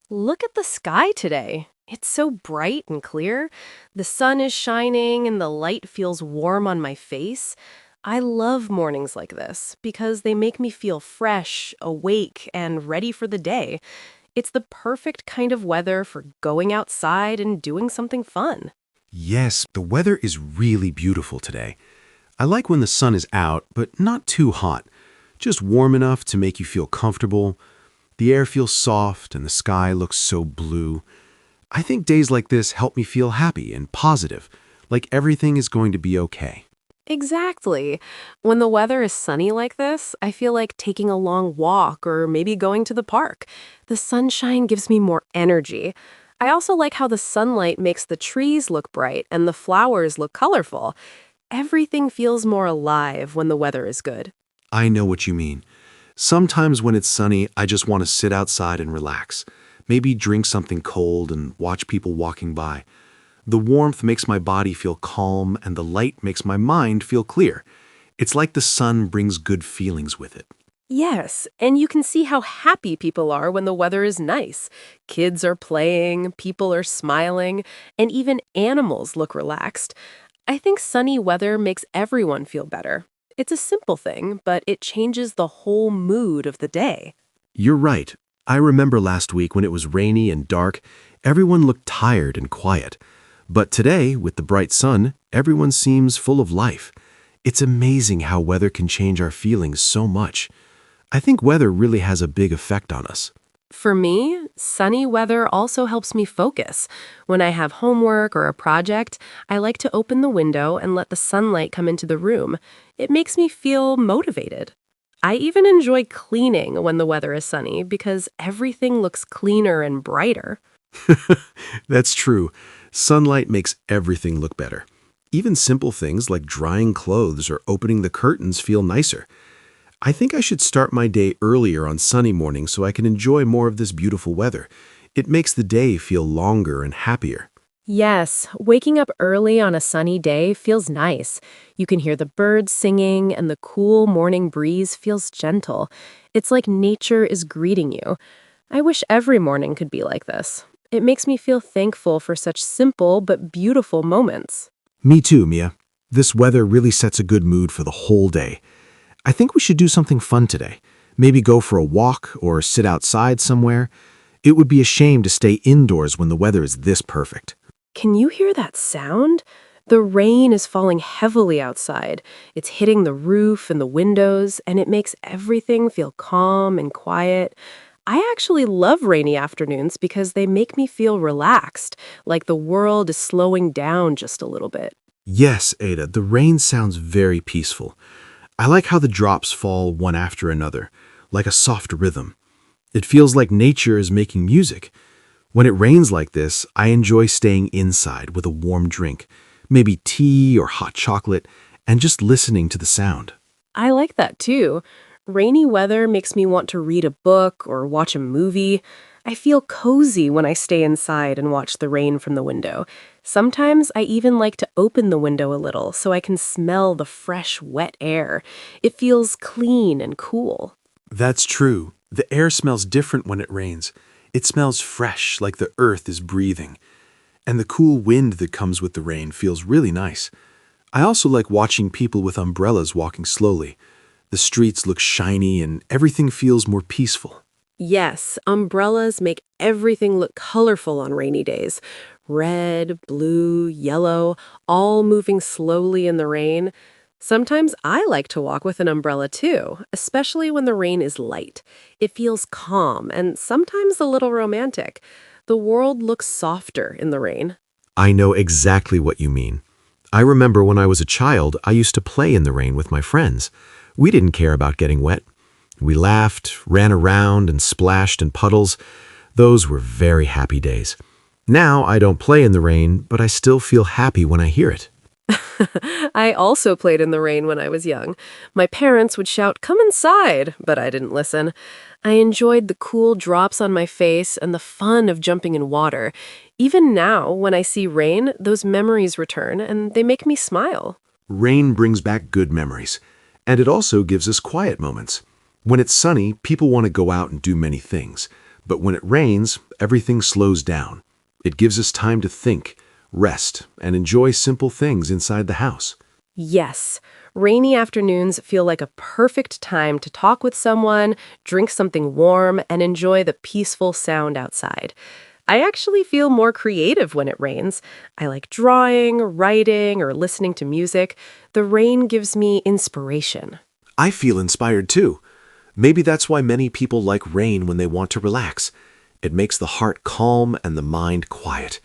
Look at the sky today. It's so bright and clear. The sun is shining and the light feels warm on my face. I love mornings like this because they make me feel fresh, awake, and ready for the day. It's the perfect kind of weather for going outside and doing something fun. Yes, the weather is really beautiful today. I like when the sun is out, but not too hot. Just warm enough to make you feel comfortable. The air feels soft and the sky looks so blue. I think days like this help me feel happy and positive, like everything is going to be okay. Exactly. When the weather is sunny like this, I feel like taking a long walk or maybe going to the park. The sunshine gives me more energy. I also like how the sunlight makes the trees look bright and the flowers look colorful. Everything feels more alive when the weather is good. I know what you mean. Sometimes when it's sunny, I just want to sit outside and relax. Maybe drink something cold and watch people walking by. The warmth makes my body feel calm and the light makes my mind feel clear. It's like the sun brings good feelings with it. Yes, and you can see how happy people are when the weather is nice. Kids are playing, people are smiling, and even animals look relaxed. I think sunny weather makes everyone feel better. It's a simple thing, but it changes the whole mood of the day. You're right. I remember last week when it was rainy and dark, everyone looked tired and quiet. But today, with the bright sun, everyone seems full of life. It's amazing how weather can change our feelings so much. I think weather really has a big effect on us. For me, sunny weather also helps me focus. When I have homework or a project, I like to open the window and let the sunlight come into the room. It makes me feel motivated. I even enjoy cleaning when the weather is sunny because everything looks cleaner and brighter. That's true. Sunlight makes everything look better. Even simple things like drying clothes or opening the curtains feel nicer. I think I should start my day earlier on sunny mornings so I can enjoy more of this beautiful weather. It makes the day feel longer and happier. Yes, waking up early on a sunny day feels nice. You can hear the birds singing, and the cool morning breeze feels gentle. It's like nature is greeting you. I wish every morning could be like this. It makes me feel thankful for such simple but beautiful moments. Me too, Mia. This weather really sets a good mood for the whole day. I think we should do something fun today. Maybe go for a walk or sit outside somewhere. It would be a shame to stay indoors when the weather is this perfect. Can you hear that sound? The rain is falling heavily outside. It's hitting the roof and the windows, and it makes everything feel calm and quiet. I actually love rainy afternoons because they make me feel relaxed, like the world is slowing down just a little bit. Yes, Ada, the rain sounds very peaceful. I like how the drops fall one after another, like a soft rhythm. It feels like nature is making music. When it rains like this, I enjoy staying inside with a warm drink, maybe tea or hot chocolate, and just listening to the sound. I like that too. Rainy weather makes me want to read a book or watch a movie. I feel cozy when I stay inside and watch the rain from the window. Sometimes I even like to open the window a little so I can smell the fresh, wet air. It feels clean and cool. That's true. The air smells different when it rains. It smells fresh, like the earth is breathing. And the cool wind that comes with the rain feels really nice. I also like watching people with umbrellas walking slowly. The streets look shiny and everything feels more peaceful. Yes, umbrellas make everything look colorful on rainy days. Red, blue, yellow, all moving slowly in the rain. Sometimes I like to walk with an umbrella too, especially when the rain is light. It feels calm and sometimes a little romantic. The world looks softer in the rain. I know exactly what you mean. I remember when I was a child, I used to play in the rain with my friends. We didn't care about getting wet. We laughed, ran around, and splashed in puddles. Those were very happy days. Now I don't play in the rain, but I still feel happy when I hear it. I also played in the rain when I was young. My parents would shout, "Come inside," but I didn't listen. I enjoyed the cool drops on my face and the fun of jumping in water. Even now, when I see rain, those memories return and they make me smile. Rain brings back good memories, and it also gives us quiet moments. When it's sunny, people want to go out and do many things. But when it rains, everything slows down. It gives us time to think, rest, and enjoy simple things inside the house. Yes, rainy afternoons feel like a perfect time to talk with someone, drink something warm, and enjoy the peaceful sound outside. I actually feel more creative when it rains. I like drawing, writing, or listening to music. The rain gives me inspiration. I feel inspired too. Maybe that's why many people like rain when they want to relax. It makes the heart calm and the mind quiet.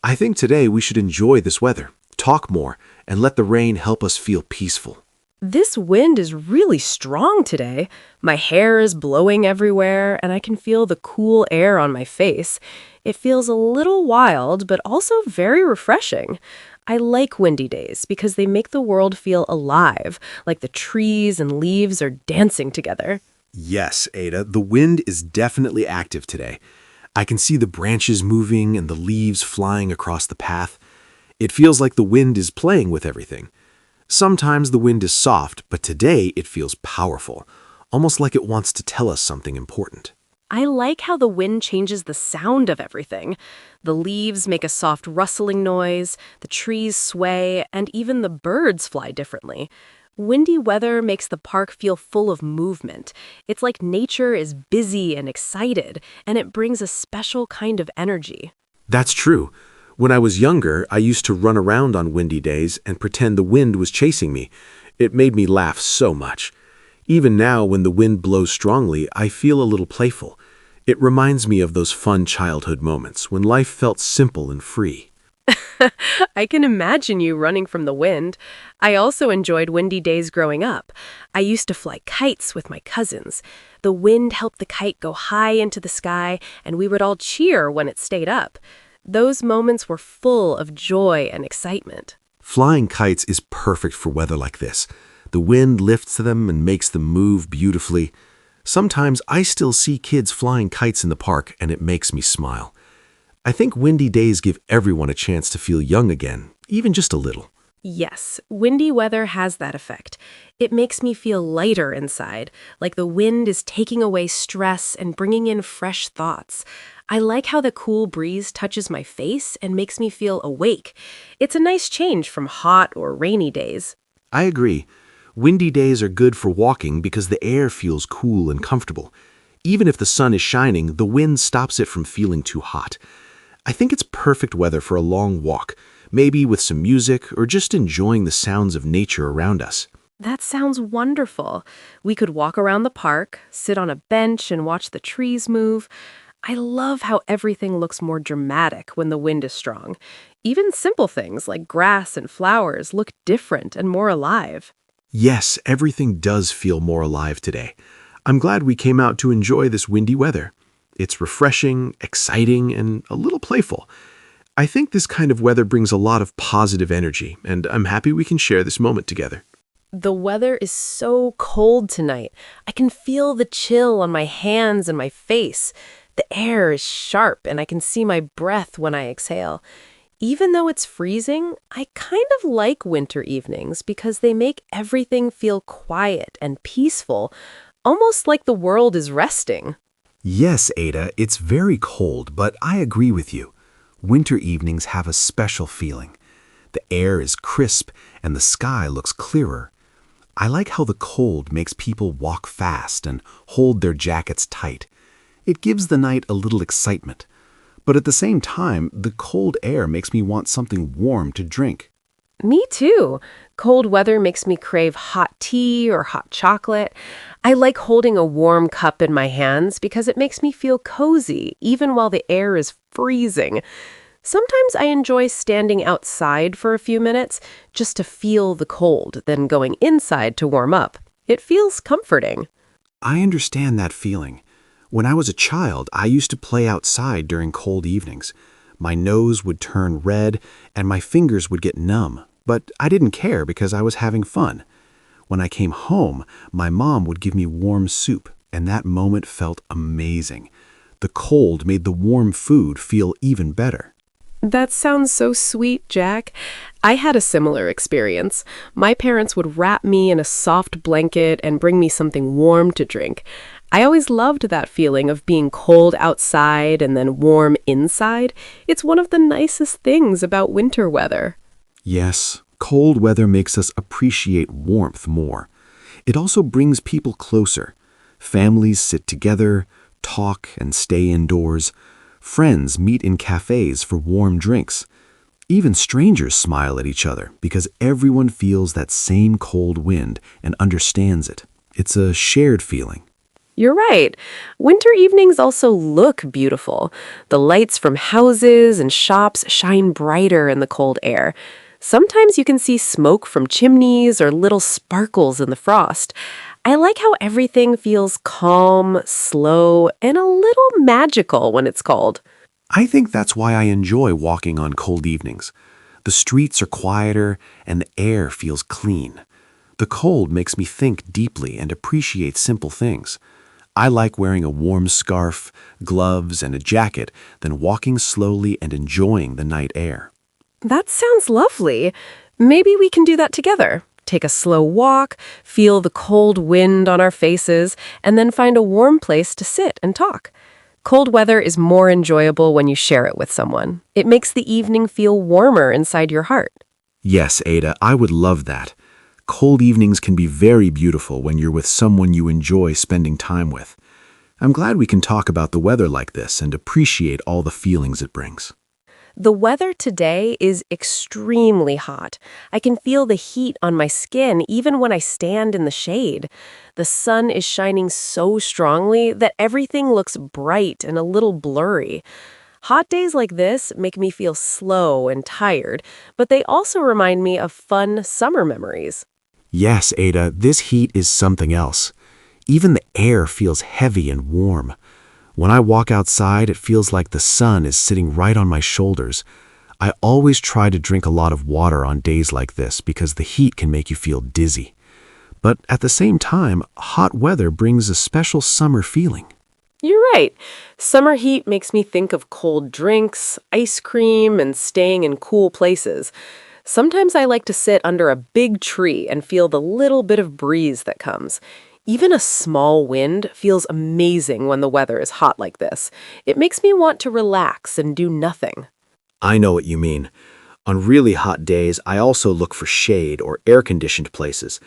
I think today we should enjoy this weather, talk more, and let the rain help us feel peaceful. This wind is really strong today. My hair is blowing everywhere, and I can feel the cool air on my face. It feels a little wild, but also very refreshing. I like windy days because they make the world feel alive, like the trees and leaves are dancing together. Yes, Ada, the wind is definitely active today. I can see the branches moving and the leaves flying across the path. It feels like the wind is playing with everything. Sometimes the wind is soft, but today it feels powerful, almost like it wants to tell us something important. I like how the wind changes the sound of everything. The leaves make a soft rustling noise, the trees sway, and even the birds fly differently. Windy weather makes the park feel full of movement. It's like nature is busy and excited, and it brings a special kind of energy. That's true. When I was younger, I used to run around on windy days and pretend the wind was chasing me. It made me laugh so much. Even now, when the wind blows strongly, I feel a little playful. It reminds me of those fun childhood moments when life felt simple and free. I can imagine you running from the wind. I also enjoyed windy days growing up. I used to fly kites with my cousins. The wind helped the kite go high into the sky, and we would all cheer when it stayed up. Those moments were full of joy and excitement. Flying kites is perfect for weather like this. The wind lifts them and makes them move beautifully. Sometimes I still see kids flying kites in the park, and it makes me smile. I think windy days give everyone a chance to feel young again, even just a little. Yes, windy weather has that effect. It makes me feel lighter inside, like the wind is taking away stress and bringing in fresh thoughts. I like how the cool breeze touches my face and makes me feel awake. It's a nice change from hot or rainy days. I agree. Windy days are good for walking because the air feels cool and comfortable. Even if the sun is shining, the wind stops it from feeling too hot. I think it's perfect weather for a long walk, maybe with some music or just enjoying the sounds of nature around us. That sounds wonderful. We could walk around the park, sit on a bench and watch the trees move. I love how everything looks more dramatic when the wind is strong. Even simple things like grass and flowers look different and more alive. Yes, everything does feel more alive today. I'm glad we came out to enjoy this windy weather. It's refreshing, exciting, and a little playful. I think this kind of weather brings a lot of positive energy, and I'm happy we can share this moment together. The weather is so cold tonight. I can feel the chill on my hands and my face. The air is sharp, and I can see my breath when I exhale. Even though it's freezing, I kind of like winter evenings because they make everything feel quiet and peaceful, almost like the world is resting. Yes, Ada, it's very cold, but I agree with you. Winter evenings have a special feeling. The air is crisp and the sky looks clearer. I like how the cold makes people walk fast and hold their jackets tight. It gives the night a little excitement. But at the same time, the cold air makes me want something warm to drink. Me too. Cold weather makes me crave hot tea or hot chocolate. I like holding a warm cup in my hands because it makes me feel cozy, even while the air is freezing. Sometimes I enjoy standing outside for a few minutes just to feel the cold, then going inside to warm up. It feels comforting. I understand that feeling. When I was a child, I used to play outside during cold evenings. My nose would turn red and my fingers would get numb, but I didn't care because I was having fun. When I came home, my mom would give me warm soup, and that moment felt amazing. The cold made the warm food feel even better. That sounds so sweet, Jack. I had a similar experience. My parents would wrap me in a soft blanket and bring me something warm to drink. I always loved that feeling of being cold outside and then warm inside. It's one of the nicest things about winter weather. Yes, cold weather makes us appreciate warmth more. It also brings people closer. Families sit together, talk, and stay indoors. Friends meet in cafes for warm drinks. Even strangers smile at each other because everyone feels that same cold wind and understands it. It's a shared feeling. You're right. Winter evenings also look beautiful. The lights from houses and shops shine brighter in the cold air. Sometimes you can see smoke from chimneys or little sparkles in the frost. I like how everything feels calm, slow, and a little magical when it's cold. I think that's why I enjoy walking on cold evenings. The streets are quieter and the air feels clean. The cold makes me think deeply and appreciate simple things. I like wearing a warm scarf, gloves, and a jacket than walking slowly and enjoying the night air. That sounds lovely. Maybe we can do that together. Take a slow walk, feel the cold wind on our faces, and then find a warm place to sit and talk. Cold weather is more enjoyable when you share it with someone. It makes the evening feel warmer inside your heart. Yes, Ada, I would love that. Cold evenings can be very beautiful when you're with someone you enjoy spending time with. I'm glad we can talk about the weather like this and appreciate all the feelings it brings. The weather today is extremely hot. I can feel the heat on my skin even when I stand in the shade. The sun is shining so strongly that everything looks bright and a little blurry. Hot days like this make me feel slow and tired, but they also remind me of fun summer memories. Yes, Ada, this heat is something else. Even the air feels heavy and warm. When I walk outside, it feels like the sun is sitting right on my shoulders. I always try to drink a lot of water on days like this because the heat can make you feel dizzy. But at the same time, hot weather brings a special summer feeling. You're right. Summer heat makes me think of cold drinks, ice cream, and staying in cool places. Sometimes I like to sit under a big tree and feel the little bit of breeze that comes. Even a small wind feels amazing when the weather is hot like this. It makes me want to relax and do nothing. I know what you mean. On really hot days, I also look for shade or air-conditioned places.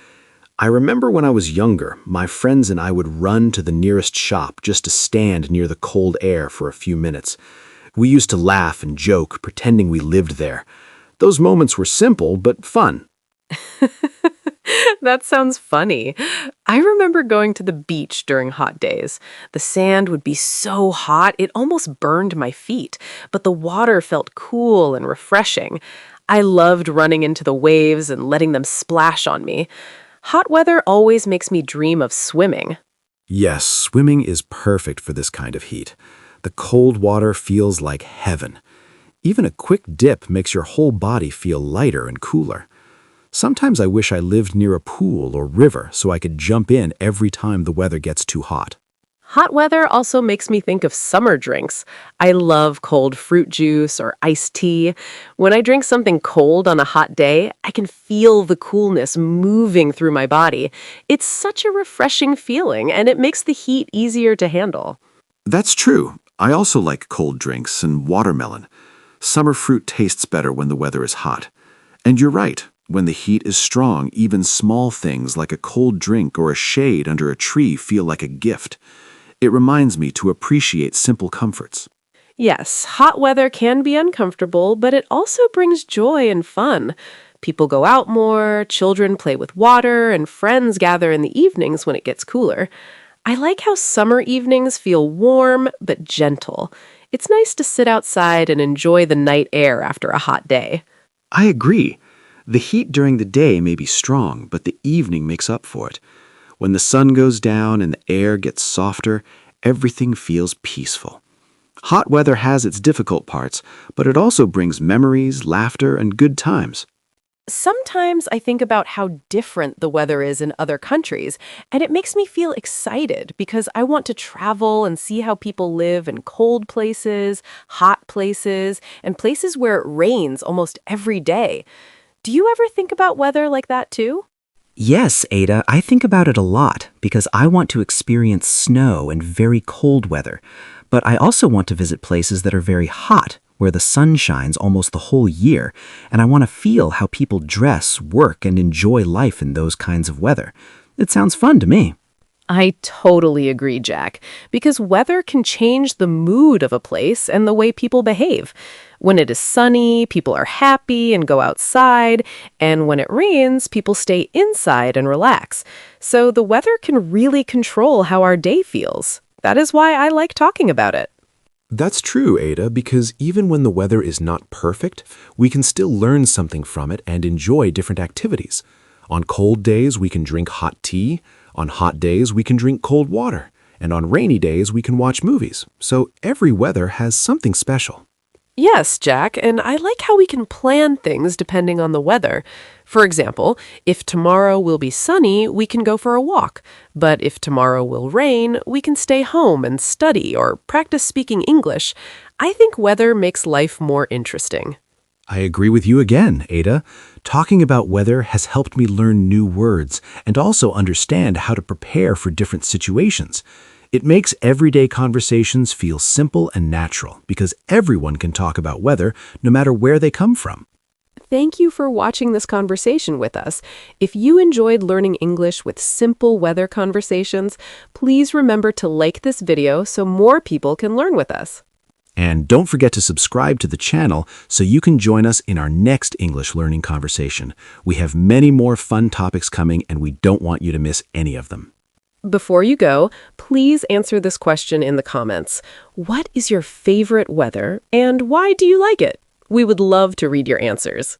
I remember when I was younger, my friends and I would run to the nearest shop just to stand near the cold air for a few minutes. We used to laugh and joke, pretending we lived there. Those moments were simple but fun. That sounds funny. I remember going to the beach during hot days. The sand would be so hot, it almost burned my feet, but the water felt cool and refreshing. I loved running into the waves and letting them splash on me. Hot weather always makes me dream of swimming. Yes, swimming is perfect for this kind of heat. The cold water feels like heaven. Even a quick dip makes your whole body feel lighter and cooler. Sometimes I wish I lived near a pool or river so I could jump in every time the weather gets too hot. Hot weather also makes me think of summer drinks. I love cold fruit juice or iced tea. When I drink something cold on a hot day, I can feel the coolness moving through my body. It's such a refreshing feeling, and it makes the heat easier to handle. That's true. I also like cold drinks and watermelon. Summer fruit tastes better when the weather is hot. And you're right. When the heat is strong, even small things like a cold drink or a shade under a tree feel like a gift. It reminds me to appreciate simple comforts. Yes, hot weather can be uncomfortable, but it also brings joy and fun. People go out more, children play with water, and friends gather in the evenings when it gets cooler. I like how summer evenings feel warm but gentle. It's nice to sit outside and enjoy the night air after a hot day. I agree. The heat during the day may be strong, but the evening makes up for it. When the sun goes down and the air gets softer, everything feels peaceful. Hot weather has its difficult parts, but it also brings memories, laughter, and good times. Sometimes I think about how different the weather is in other countries, and it makes me feel excited because I want to travel and see how people live in cold places, hot places, and places where it rains almost every day. Do you ever think about weather like that too? Yes, Ada, I think about it a lot because I want to experience snow and very cold weather. But I also want to visit places that are very hot, where the sun shines almost the whole year, and I want to feel how people dress, work, and enjoy life in those kinds of weather. It sounds fun to me. I totally agree, Jack, because weather can change the mood of a place and the way people behave. When it is sunny, people are happy and go outside, and when it rains, people stay inside and relax. So the weather can really control how our day feels. That is why I like talking about it. That's true, Ada, because even when the weather is not perfect, we can still learn something from it and enjoy different activities. On cold days, we can drink hot tea. On hot days, we can drink cold water. And on rainy days, we can watch movies. So every weather has something special. Yes, Jack, and I like how we can plan things depending on the weather. For example, if tomorrow will be sunny, we can go for a walk. But if tomorrow will rain, we can stay home and study or practice speaking English. I think weather makes life more interesting. I agree with you again, Ada. Talking about weather has helped me learn new words and also understand how to prepare for different situations. It makes everyday conversations feel simple and natural because everyone can talk about weather no matter where they come from. Thank you for watching this conversation with us. If you enjoyed learning English with simple weather conversations, please remember to like this video so more people can learn with us. And don't forget to subscribe to the channel so you can join us in our next English learning conversation. We have many more fun topics coming and we don't want you to miss any of them. Before you go, please answer this question in the comments. What is your favorite weather and why do you like it? We would love to read your answers.